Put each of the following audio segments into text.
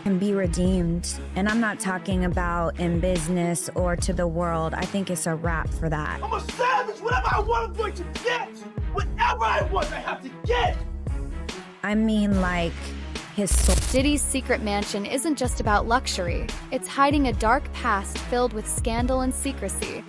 can be redeemed. And I'm not talking about in business or to the world. I think it's a wrap for that. I'm a savage. Whatever I want, I'm going to get. Whatever I want, I have to get. I mean, like, his soul. Diddy's secret mansion isn't just about luxury. It's hiding a dark past filled with scandal and secrecy.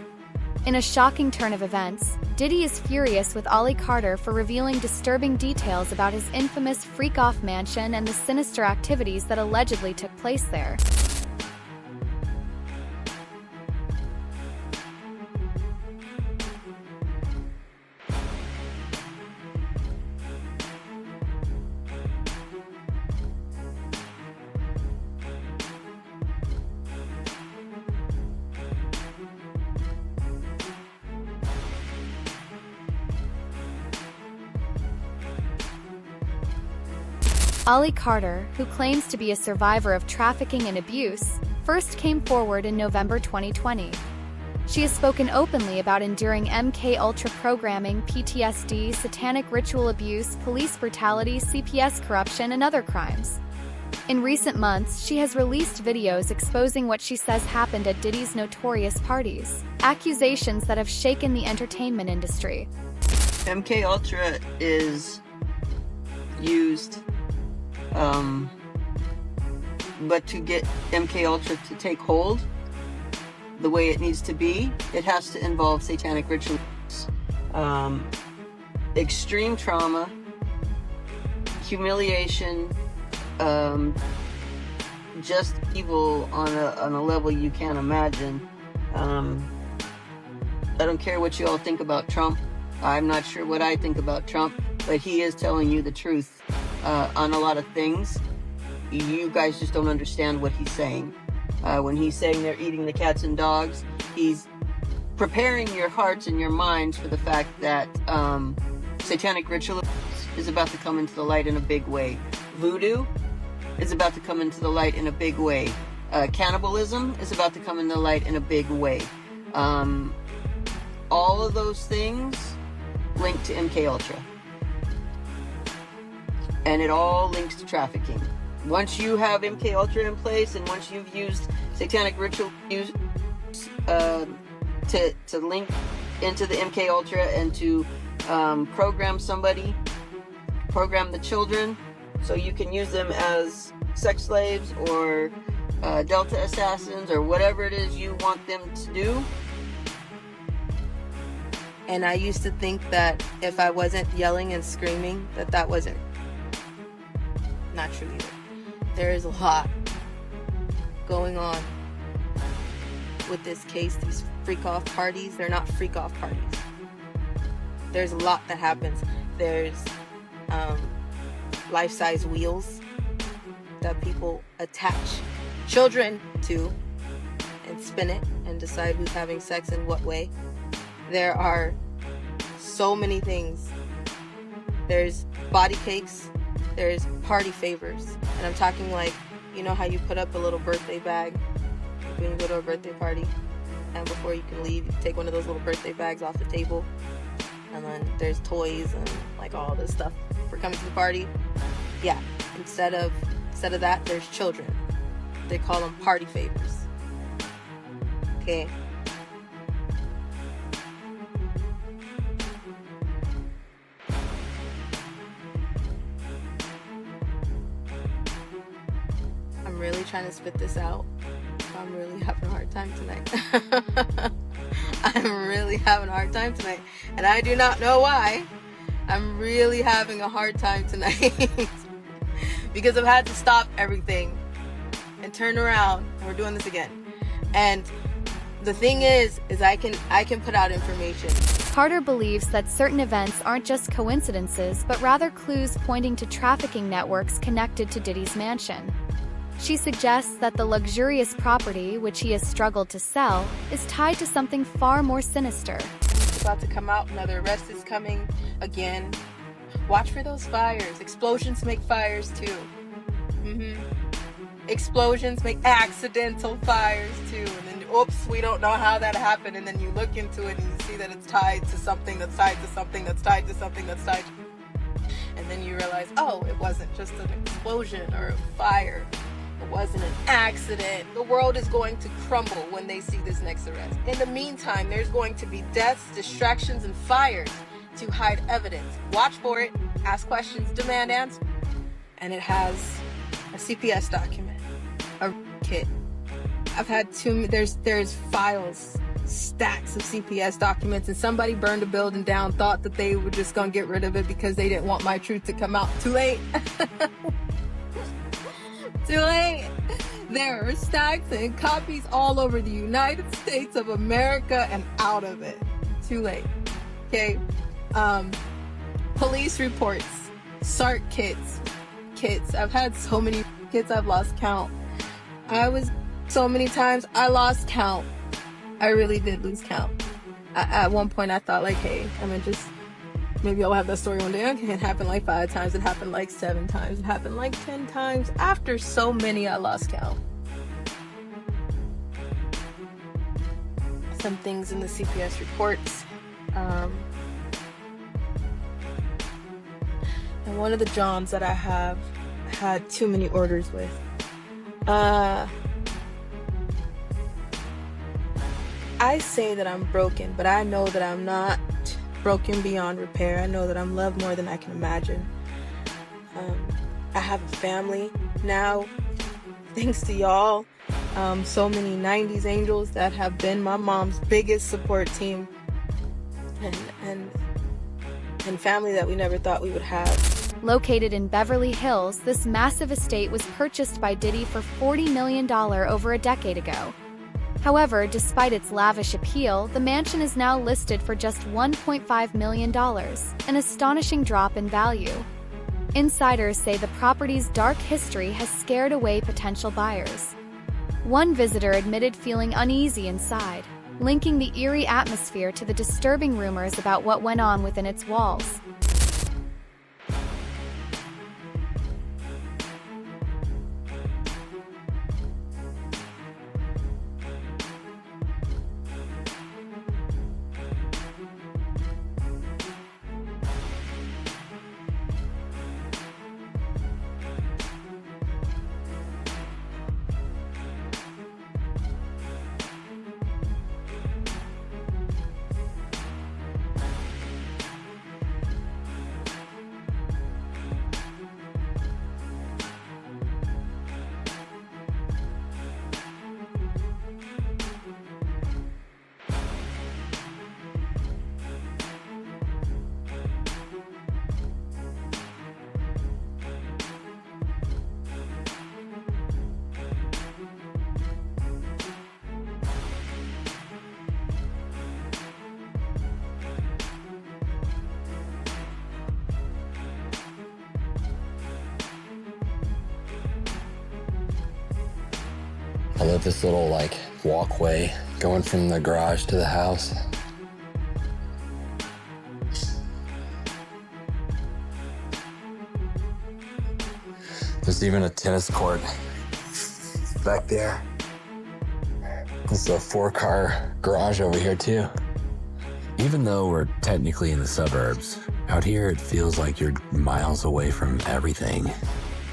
In a shocking turn of events, Diddy is furious with Ollie Carter for revealing disturbing details about his infamous freak-off mansion and the sinister activities that allegedly took place there. Ollie Carter, who claims to be a survivor of trafficking and abuse, first came forward in November 2020. She has spoken openly about enduring MK Ultra programming, PTSD, satanic ritual abuse, police brutality, CPS corruption, and other crimes. In recent months, she has released videos exposing what she says happened at Diddy's notorious parties, accusations that have shaken the entertainment industry. MK Ultra is used, but to get MK Ultra to take hold the way it needs to be, it has to involve satanic rituals, extreme trauma, humiliation, just evil on a level you can't imagine. I don't care what you all think about Trump. I'm not sure what I think about Trump, but he is telling you the truth on a lot of things. You guys just don't understand what he's saying. When he's saying they're eating the cats and dogs, he's preparing your hearts and your minds for the fact that satanic ritual is about to come into the light in a big way. Voodoo is about to come into the light in a big way. Cannibalism is about to come into the light in a big way. All of those things link to MK Ultra. And it all links to trafficking. Once you have MK Ultra in place, and once you've used satanic ritual to link into the MK Ultra and to program somebody, program the children, so you can use them as sex slaves or Delta assassins or whatever it is you want them to do. And I used to think that if I wasn't yelling and screaming, that wasn't not true either. There is a lot going on with this case. These freak-off parties, they're not freak-off parties. There's a lot that happens. There's life-size wheels that people attach children to and spin it and decide who's having sex in what way. There are so many things. There's body cakes. There's party favors. And I'm talking like, you know how you put up a little birthday bag when you go to a birthday party, and before you can leave, you take one of those little birthday bags off the table, and then there's toys and like all this stuff for coming to the party. Yeah, instead of that, there's children. They call them party favors. Okay. I'm really trying to spit this out. I'm really having a hard time tonight. I'm really having a hard time tonight. And I do not know why. I'm really having a hard time tonight. Because I've had to stop everything and turn around, and we're doing this again. And the thing is I can put out information. Carter believes that certain events aren't just coincidences, but rather clues pointing to trafficking networks connected to Diddy's mansion. She suggests that the luxurious property, which he has struggled to sell, is tied to something far more sinister. It's about to come out, another arrest is coming again. Watch for those fires. Explosions make fires too. Explosions make accidental fires too. And then, oops, we don't know how that happened. And then you look into it and you see that it's tied to something that's tied to something that's tied to something that's tied to... And then you realize, oh, it wasn't just an explosion or a fire. It wasn't an accident. The world is going to crumble when they see this next arrest. In the meantime, there's going to be deaths, distractions, and fires to hide evidence. Watch for it, ask questions, demand answers. And it has a CPS document, a kit. I've had there's files, stacks of CPS documents, and somebody burned a building down, thought that they were just gonna get rid of it because they didn't want my truth to come out. Too late. Too late. There are stacks and copies all over the United States of America and out of it. Too late. Okay. Police reports, SART kits. I've had so many kits, I've lost count. So many times I lost count. I really did lose count. At one point I thought like, hey, maybe I'll have that story one day. Okay, it happened like 5 times. It happened like 7 times. It happened like 10 times. After so many, I lost count. Some things in the CPS reports. And one of the Johns that I have had too many orders with. I say that I'm broken, but I know that I'm not broken beyond repair. I know that I'm loved more than I can imagine. I have a family now, thanks to y'all. So many 90s angels that have been my mom's biggest support team, and family that we never thought we would have. Located in Beverly Hills, this massive estate was purchased by Diddy for $40 million over a decade ago. However, despite its lavish appeal, the mansion is now listed for just $1.5 million, an astonishing drop in value. Insiders say the property's dark history has scared away potential buyers. One visitor admitted feeling uneasy inside, linking the eerie atmosphere to the disturbing rumors about what went on within its walls. I love this little walkway going from the garage to the house. There's even a tennis court back there. There's a 4-car garage over here too. Even though we're technically in the suburbs, out here it feels like you're miles away from everything.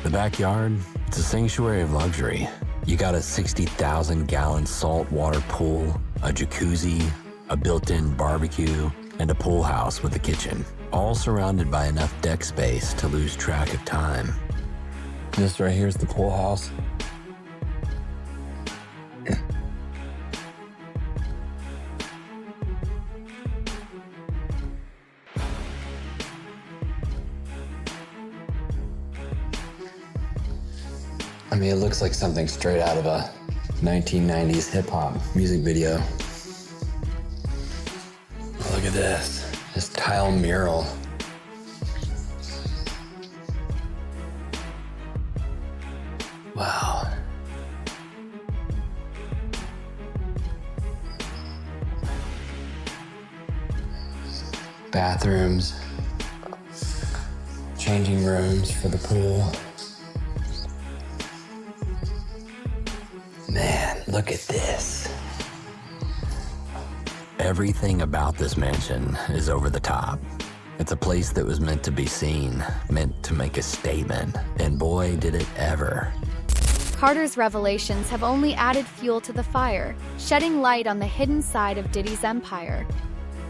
The backyard, it's a sanctuary of luxury. You got a 60,000-gallon saltwater pool, a jacuzzi, a built-in barbecue, and a pool house with a kitchen, all surrounded by enough deck space to lose track of time. This right here is the pool house. I mean, it looks like something straight out of a 1990s hip-hop music video. Look at this tile mural. Wow. Bathrooms, changing rooms for the pool. Man, look at this. Everything about this mansion is over the top. It's a place that was meant to be seen, meant to make a statement, and boy, did it ever. Carter's revelations have only added fuel to the fire, shedding light on the hidden side of Diddy's empire.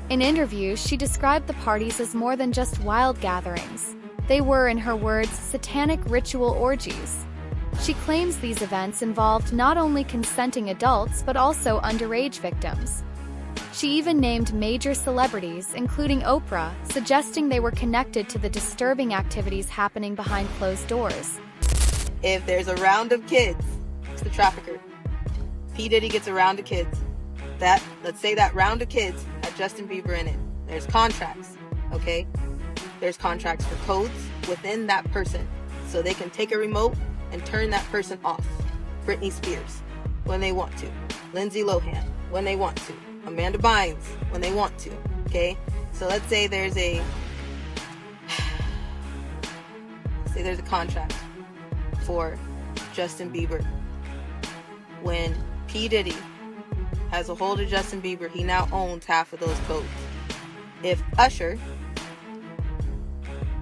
In interviews, she described the parties as more than just wild gatherings. They were, in her words, satanic ritual orgies. She claims these events involved not only consenting adults but also underage victims. She even named major celebrities, including Oprah, suggesting they were connected to the disturbing activities happening behind closed doors. If there's a round of kids, it's the trafficker. P. Diddy gets a round of kids. Let's say that round of kids had Justin Bieber in it. There's contracts, okay? There's contracts for codes within that person. So they can take a remote and turn that person off. Britney Spears, when they want to. Lindsay Lohan, when they want to. Amanda Bynes, when they want to, okay? So let's say there's a contract for Justin Bieber. When P. Diddy has a hold of Justin Bieber, he now owns half of those codes. If Usher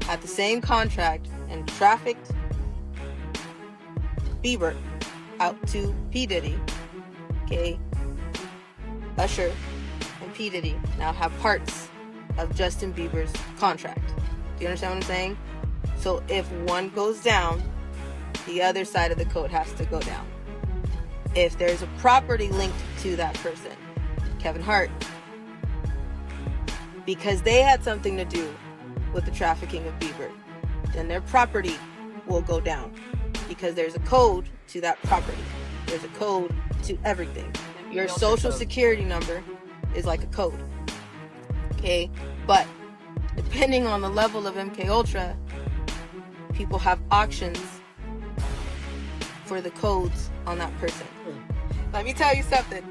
had the same contract and trafficked Bieber out to P. Diddy, okay, Usher and P. Diddy now have parts of Justin Bieber's contract. Do you understand what I'm saying? So if one goes down, the other side of the code has to go down. If there's a property linked to that person, Kevin Hart, because they had something to do with the trafficking of Bieber, then their property will go down because there's a code to that property. There's a code to everything. Your social security number is like a code. Okay? But depending on the level of MK Ultra, people have auctions for the codes on that person. Let me tell you something.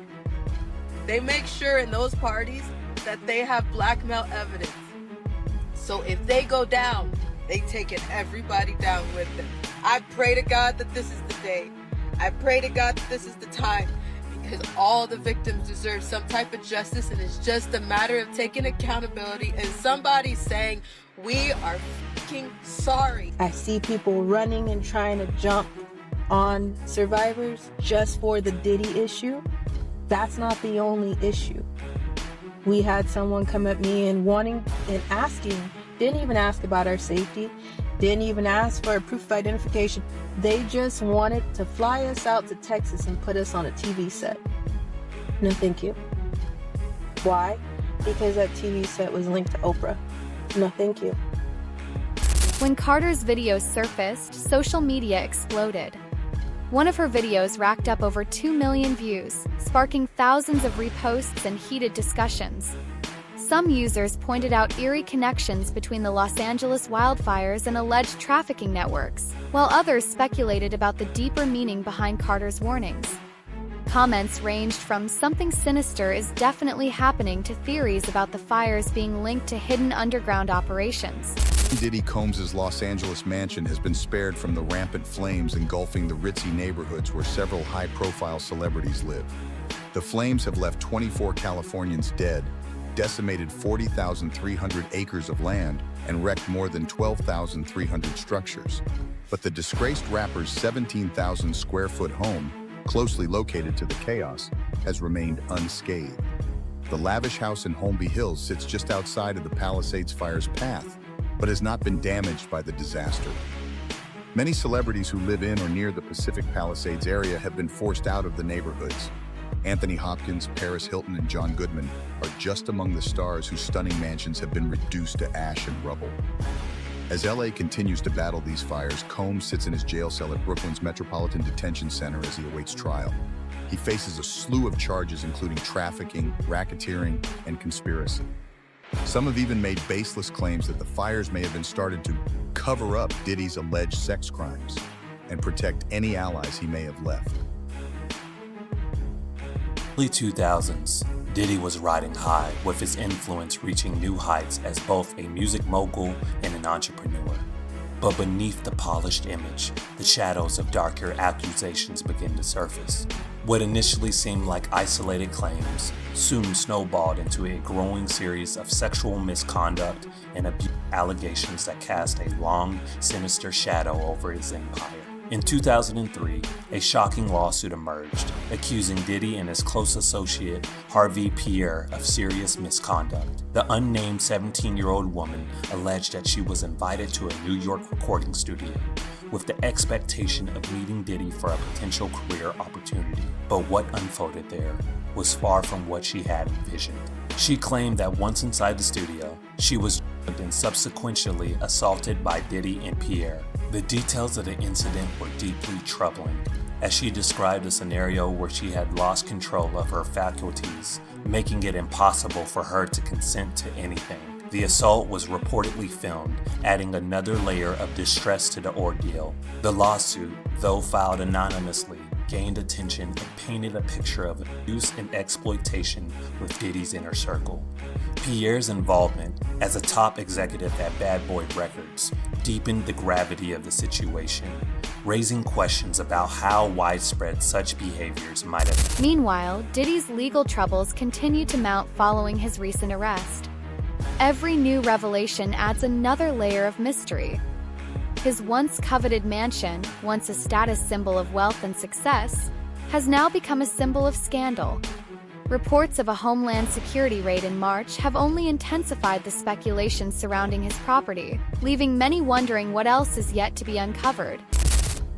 They make sure in those parties that they have blackmail evidence. So if they go down, they taking everybody down with them. I pray to God that this is the day. I pray to God that this is the time. Because all the victims deserve some type of justice, and it's just a matter of taking accountability and somebody saying, we are fucking sorry. I see people running and trying to jump on survivors just for the Diddy issue. That's not the only issue. We had someone come at me and asking, didn't even ask about our safety, didn't even ask for a proof of identification. They just wanted to fly us out to Texas and put us on a TV set. No, thank you. Why? Because that TV set was linked to Oprah. No, thank you. When Carter's videos surfaced, social media exploded. One of her videos racked up over 2 million views, sparking thousands of reposts and heated discussions. Some users pointed out eerie connections between the Los Angeles wildfires and alleged trafficking networks, while others speculated about the deeper meaning behind Carter's warnings. Comments ranged from "something sinister is definitely happening" to theories about the fires being linked to hidden underground operations. Diddy Combs' Los Angeles mansion has been spared from the rampant flames engulfing the ritzy neighborhoods where several high-profile celebrities live. The flames have left 24 Californians dead, decimated 40,300 acres of land, and wrecked more than 12,300 structures. But the disgraced rapper's 17,000 square foot home, closely located to the chaos, has remained unscathed. The lavish house in Holmby Hills sits just outside of the Palisades fire's path, but has not been damaged by the disaster. Many celebrities who live in or near the Pacific Palisades area have been forced out of the neighborhoods. Anthony Hopkins, Paris Hilton, and John Goodman are just among the stars whose stunning mansions have been reduced to ash and rubble. As LA continues to battle these fires, Combs sits in his jail cell at Brooklyn's Metropolitan Detention Center as he awaits trial. He faces a slew of charges including trafficking, racketeering, and conspiracy. Some have even made baseless claims that the fires may have been started to cover up Diddy's alleged sex crimes and protect any allies he may have left. Early 2000s, Diddy was riding high, with his influence reaching new heights as both a music mogul and an entrepreneur. But beneath the polished image, the shadows of darker accusations began to surface. What initially seemed like isolated claims soon snowballed into a growing series of sexual misconduct and abuse allegations that cast a long, sinister shadow over his empire. In 2003, a shocking lawsuit emerged, accusing Diddy and his close associate, Harvey Pierre, of serious misconduct. The unnamed 17-year-old woman alleged that she was invited to a New York recording studio with the expectation of meeting Diddy for a potential career opportunity. But what unfolded there was far from what she had envisioned. She claimed that once inside the studio, she was and subsequently assaulted by Diddy and Pierre. The details of the incident were deeply troubling, as she described a scenario where she had lost control of her faculties, making it impossible for her to consent to anything. The assault was reportedly filmed, adding another layer of distress to the ordeal. The lawsuit, though filed anonymously, gained attention and painted a picture of abuse and exploitation with Diddy's inner circle. Pierre's involvement as a top executive at Bad Boy Records deepened the gravity of the situation, raising questions about how widespread such behaviors might have. Meanwhile, Diddy's legal troubles continue to mount following his recent arrest. Every new revelation adds another layer of mystery. His once coveted mansion, once a status symbol of wealth and success, has now become a symbol of scandal. Reports of a Homeland Security raid in March have only intensified the speculation surrounding his property, leaving many wondering what else is yet to be uncovered.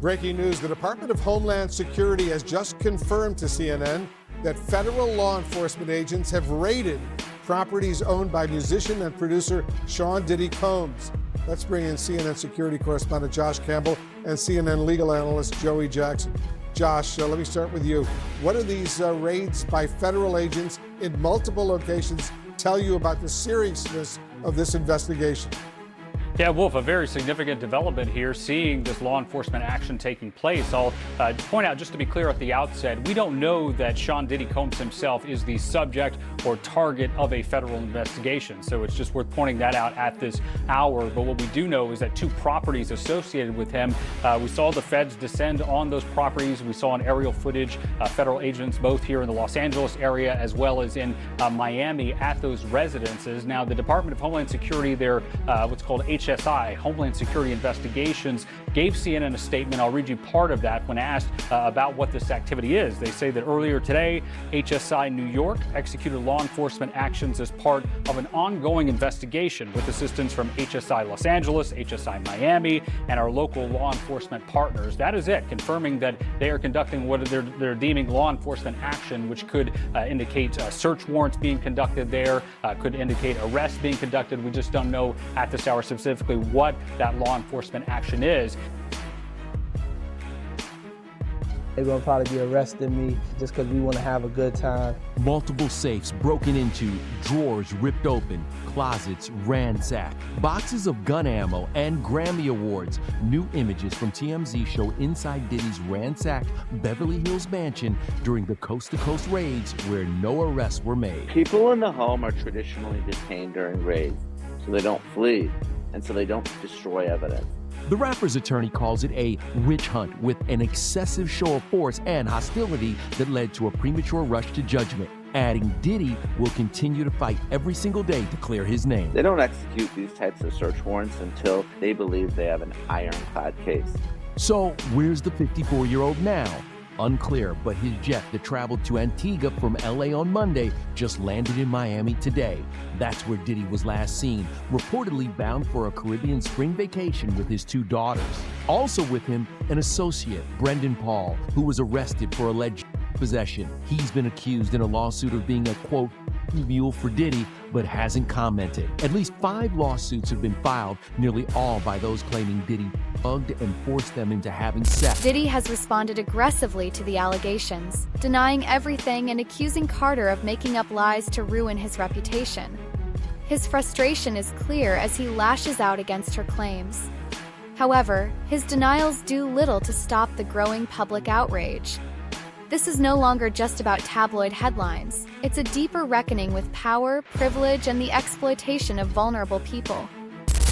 Breaking news, the Department of Homeland Security has just confirmed to CNN that federal law enforcement agents have raided properties owned by musician and producer Sean Diddy Combs. Let's bring in CNN security correspondent Josh Campbell and CNN legal analyst Joey Jackson. Josh, let me start with you. What do these raids by federal agents in multiple locations tell you about the seriousness of this investigation? Yeah, Wolf, a very significant development here, seeing this law enforcement action taking place. I'll point out, just to be clear at the outset, we don't know that Sean Diddy Combs himself is the subject or target of a federal investigation. So it's just worth pointing that out at this hour. But what we do know is that two properties associated with him, we saw the feds descend on those properties. We saw on aerial footage federal agents both here in the Los Angeles area as well as in Miami at those residences. Now, the Department of Homeland Security, their what's called HSI, Homeland Security Investigations, gave CNN a statement. I'll read you part of that when asked about what this activity is. They say that earlier today, HSI New York executed law enforcement actions as part of an ongoing investigation with assistance from HSI Los Angeles, HSI Miami, and our local law enforcement partners. That is it, confirming that they are conducting what they're deeming law enforcement action, which could indicate search warrants being conducted there, could indicate arrests being conducted. We just don't know at this hour specifically what that law enforcement action is. They're gonna probably be arresting me just because we want to have a good time. Multiple safes broken into, drawers ripped open, closets ransacked, boxes of gun ammo and Grammy Awards. New images from TMZ show inside Diddy's ransacked Beverly Hills mansion during the coast-to-coast raids where no arrests were made. People in the home are traditionally detained during raids, so they don't flee and so they don't destroy evidence. The rapper's attorney calls it a witch hunt with an excessive show of force and hostility that led to a premature rush to judgment, adding Diddy will continue to fight every single day to clear his name. They don't execute these types of search warrants until they believe they have an ironclad case. So where's the 54-year-old now? Unclear, but his jet that traveled to Antigua from LA on Monday just landed in Miami today. That's where Diddy was last seen, reportedly bound for a Caribbean spring vacation with his two daughters. Also with him, an associate, Brendan Paul, who was arrested for alleged possession. He's been accused in a lawsuit of being a, quote, mule for Diddy, but hasn't commented. At least 5 lawsuits have been filed, nearly all by those claiming Diddy bugged and forced them into having sex. Diddy has responded aggressively to the allegations, denying everything and accusing Carter of making up lies to ruin his reputation. His frustration is clear as he lashes out against her claims. However, his denials do little to stop the growing public outrage. This is no longer just about tabloid headlines. It's a deeper reckoning with power, privilege, and the exploitation of vulnerable people.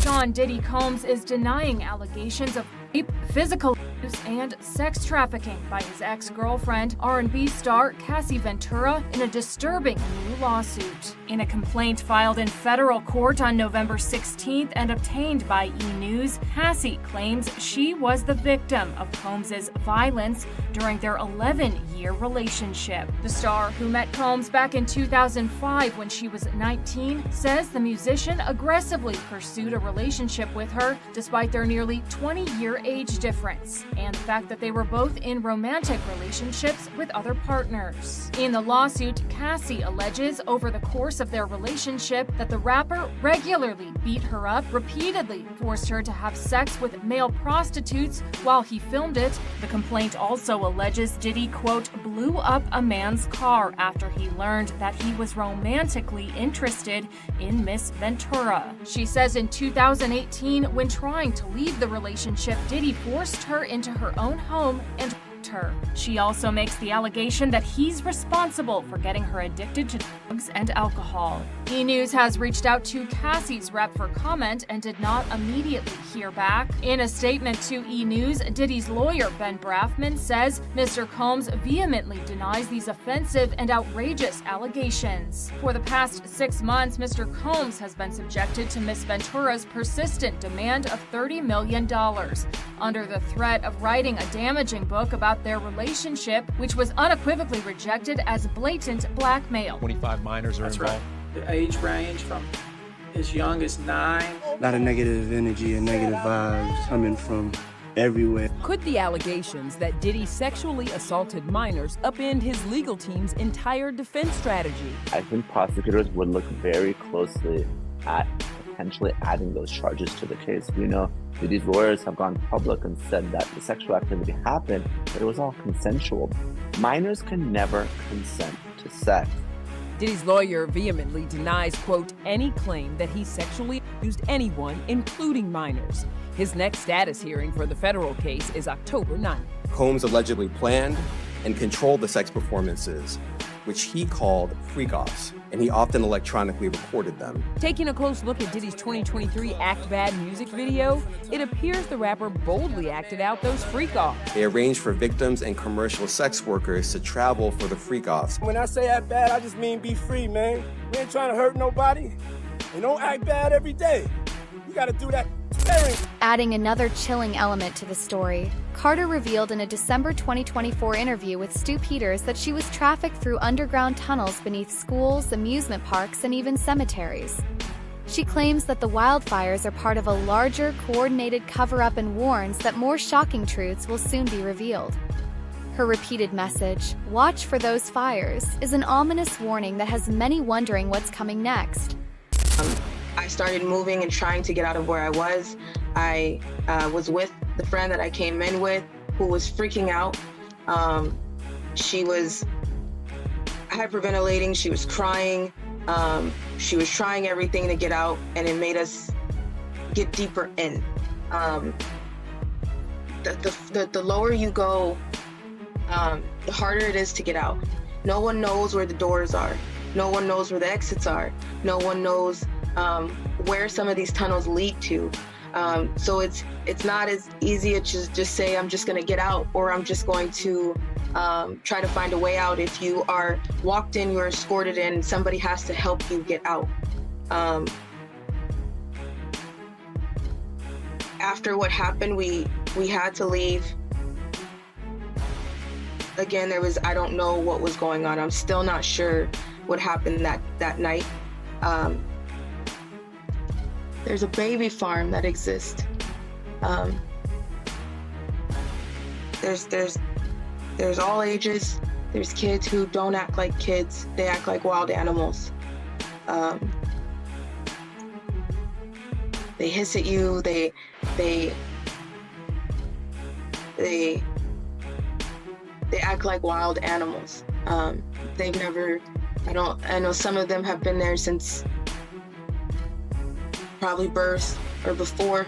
Sean Diddy Combs is denying allegations of rape, physical abuse, abuse, and sex trafficking by his ex-girlfriend, R&B star Cassie Ventura, in a disturbing new lawsuit. In a complaint filed in federal court on November 16th and obtained by E! News, Cassie claims she was the victim of Combs' violence during their 11-year relationship. The star, who met Combs back in 2005 when she was 19, says the musician aggressively pursued a relationship with her despite their nearly 20-year age difference and the fact that they were both in romantic relationships with other partners. In the lawsuit, Cassie alleges over the course of their relationship that the rapper regularly beat her up, repeatedly forced her to have sex with male prostitutes while he filmed it. The complaint also alleges Diddy, quote, blew up a man's car after he learned that he was romantically interested in Miss Ventura. She says in 2018, when trying to leave the relationship, Diddy forced her into her own home and her. She also makes the allegation that he's responsible for getting her addicted to drugs and alcohol. E! News has reached out to Cassie's rep for comment and did not immediately hear back. In a statement to E! News, Diddy's lawyer, Ben Brafman, says Mr. Combs vehemently denies these offensive and outrageous allegations. For the past 6 months, Mr. Combs has been subjected to Miss Ventura's persistent demand of $30 million under the threat of writing a damaging book about their relationship, which was unequivocally rejected as blatant blackmail. 25 minors are involved. Right. The age range from as young as 9. A lot of negative energy and negative vibes coming from everywhere. Could the allegations that Diddy sexually assaulted minors upend his legal team's entire defense strategy? I think prosecutors would look very closely at potentially adding those charges to the case. We know that these lawyers have gone public and said that the sexual activity happened, but it was all consensual. Minors can never consent to sex. Diddy's lawyer vehemently denies, quote, any claim that he sexually abused anyone, including minors. His next status hearing for the federal case is October 9th. Combs allegedly planned and controlled the sex performances, which he called freak-offs, and he often electronically recorded them. Taking a close look at Diddy's 2023 Act Bad music video, it appears the rapper boldly acted out those freak-offs. They arranged for victims and commercial sex workers to travel for the freak-offs. When I say act bad, I just mean be free, man. We ain't trying to hurt nobody. And don't act bad every day. You gotta do that sparing. Adding another chilling element to the story, Carter revealed in a December 2024 interview with Stu Peters that she was trafficked through underground tunnels beneath schools, amusement parks, and even cemeteries. She claims that the wildfires are part of a larger, coordinated cover-up and warns that more shocking truths will soon be revealed. Her repeated message, "Watch for those fires," is an ominous warning that has many wondering what's coming next. I started moving and trying to get out of where I was. I was with the friend that I came in with who was freaking out. She was hyperventilating, she was crying, she was trying everything to get out, and it made us get deeper in. The lower you go, the harder it is to get out. No one knows where the doors are. No one knows where the exits are. No one knows where some of these tunnels lead to. So it's not as easy to just say, I'm just gonna get out, or I'm just going to try to find a way out. If you are walked in, you're escorted in, somebody has to help you get out. After what happened, we had to leave. Again, I don't know what was going on. I'm still not sure what happened that night. There's a baby farm that exists. There's all ages. There's kids who don't act like kids. They act like wild animals. They hiss at you. They act like wild animals. They've never. I know some of them have been there since probably birth or before.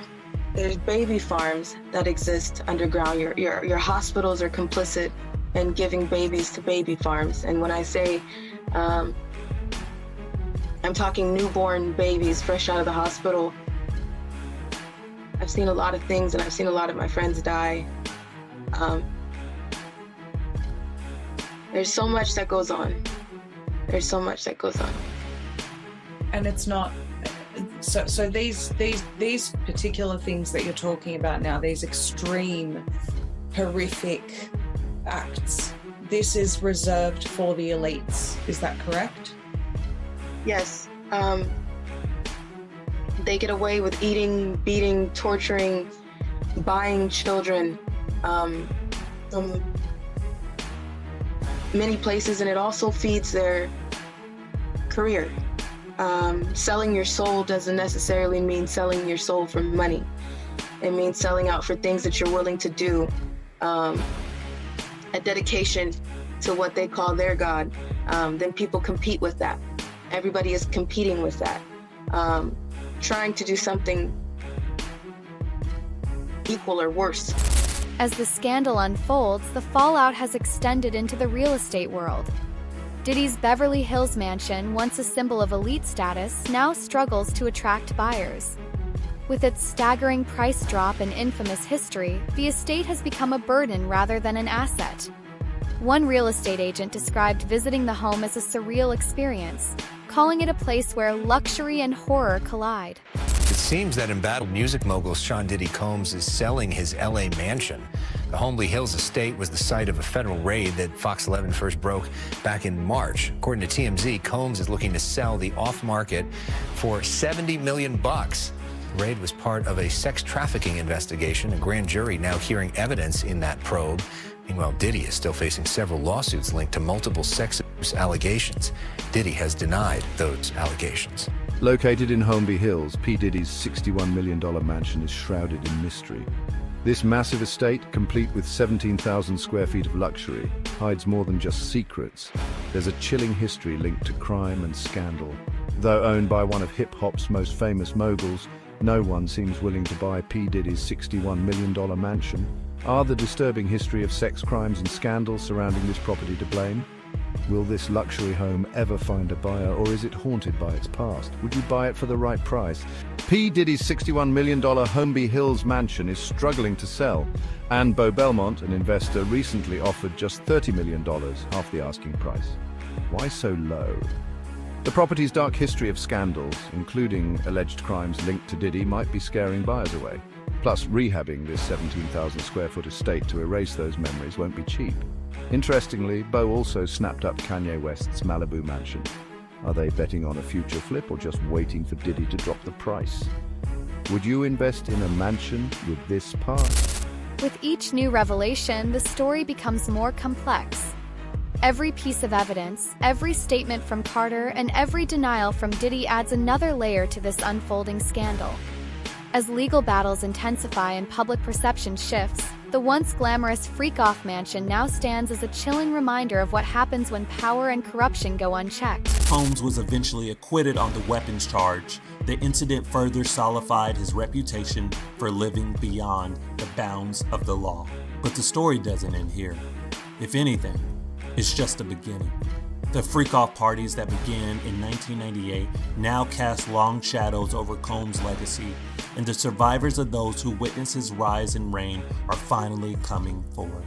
There's baby farms that exist underground. Your hospitals are complicit in giving babies to baby farms. And when I say, I'm talking newborn babies fresh out of the hospital. I've seen a lot of things, and I've seen a lot of my friends die. There's so much that goes on. There's so much that goes on. And it's not, so these particular things that you're talking about now, these extreme, horrific acts, this is reserved for the elites. Is that correct? Yes. They get away with eating, beating, torturing, buying children from many places, and it also feeds their career. Selling your soul doesn't necessarily mean selling your soul for money. It means selling out for things that you're willing to do, a dedication to what they call their God. Then people compete with that. Everybody is competing with that, trying to do something equal or worse. As the scandal unfolds, the fallout has extended into the real estate world. Diddy's Beverly Hills mansion, once a symbol of elite status, now struggles to attract buyers. With its staggering price drop and infamous history, the estate has become a burden rather than an asset. One real estate agent described visiting the home as a surreal experience, calling it a place where luxury and horror collide. It seems that embattled music mogul Sean Diddy Combs is selling his LA mansion. The Homeland Hills estate was the site of a federal raid that Fox 11 first broke back in March. According to TMZ, Combs is looking to sell the off-market for $70 million. The raid was part of a sex trafficking investigation, a grand jury now hearing evidence in that probe. Meanwhile, Diddy is still facing several lawsuits linked to multiple sex abuse allegations. Diddy has denied those allegations. Located in Homeland Hills, P. Diddy's $61 million mansion is shrouded in mystery. This massive estate, complete with 17,000 square feet of luxury, hides more than just secrets. There's a chilling history linked to crime and scandal. Though owned by one of hip-hop's most famous moguls, no one seems willing to buy P. Diddy's $61 million mansion. Are the disturbing history of sex crimes and scandals surrounding this property to blame? Will this luxury home ever find a buyer, or is it haunted by its past? Would you buy it for the right price? P. Diddy's $61 million Homeland Hills mansion is struggling to sell, and Bo Belmont, an investor, recently offered just $30 million, half the asking price. Why so low? The property's dark history of scandals, including alleged crimes linked to Diddy, might be scaring buyers away. Plus, rehabbing this 17,000 square foot estate to erase those memories won't be cheap. Interestingly, Bo also snapped up Kanye West's Malibu mansion. Are they betting on a future flip or just waiting for Diddy to drop the price? Would you invest in a mansion with this past? With each new revelation, the story becomes more complex. Every piece of evidence, every statement from Carter, and every denial from Diddy adds another layer to this unfolding scandal. As legal battles intensify and public perception shifts, the once glamorous freak-off mansion now stands as a chilling reminder of what happens when power and corruption go unchecked. Combs was eventually acquitted on the weapons charge. The incident further solidified his reputation for living beyond the bounds of the law. But the story doesn't end here. If anything, it's just the beginning. The freak-off parties that began in 1998 now cast long shadows over Combs' legacy, and the survivors of those who witnessed his rise and reign are finally coming forward.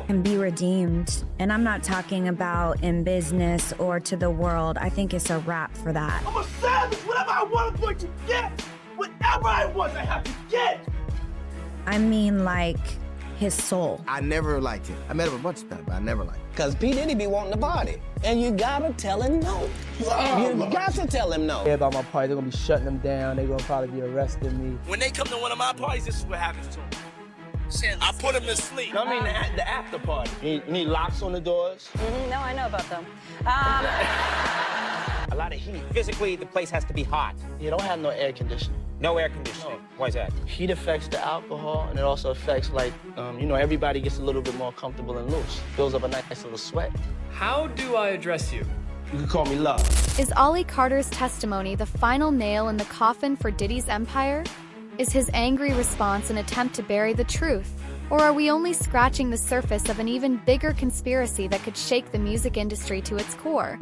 And be redeemed. And I'm not talking about in business or to the world. I think it's a wrap for that. I'm a savage. Whatever I want, I'm going to get. Whatever I want, I have to get. I mean, like, his soul. I never liked him. I met him a bunch of times, but I never liked him. Because P. Diddy be wanting to party. And you gotta tell him no. You got to tell him no. Yeah, about my party, they're gonna be shutting them down. They're gonna probably be arresting me. When they come to one of my parties, this is what happens to them. I put them to sleep. I mean, the after party. You need locks on the doors? No, I know about them. A lot of heat. Physically, the place has to be hot. You don't have no air conditioning. No air conditioning. No. Why is that? Heat affects the alcohol, and it also affects, like, everybody gets a little bit more comfortable and loose. Builds up a nice little sweat. How do I address you? You can call me Love. Is Ollie Carter's testimony the final nail in the coffin for Diddy's empire? Is his angry response an attempt to bury the truth? Or are we only scratching the surface of an even bigger conspiracy that could shake the music industry to its core?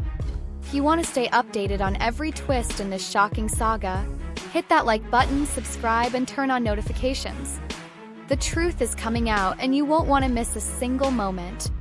If you want to stay updated on every twist in this shocking saga, hit that like button, subscribe, and turn on notifications. The truth is coming out, and you won't want to miss a single moment.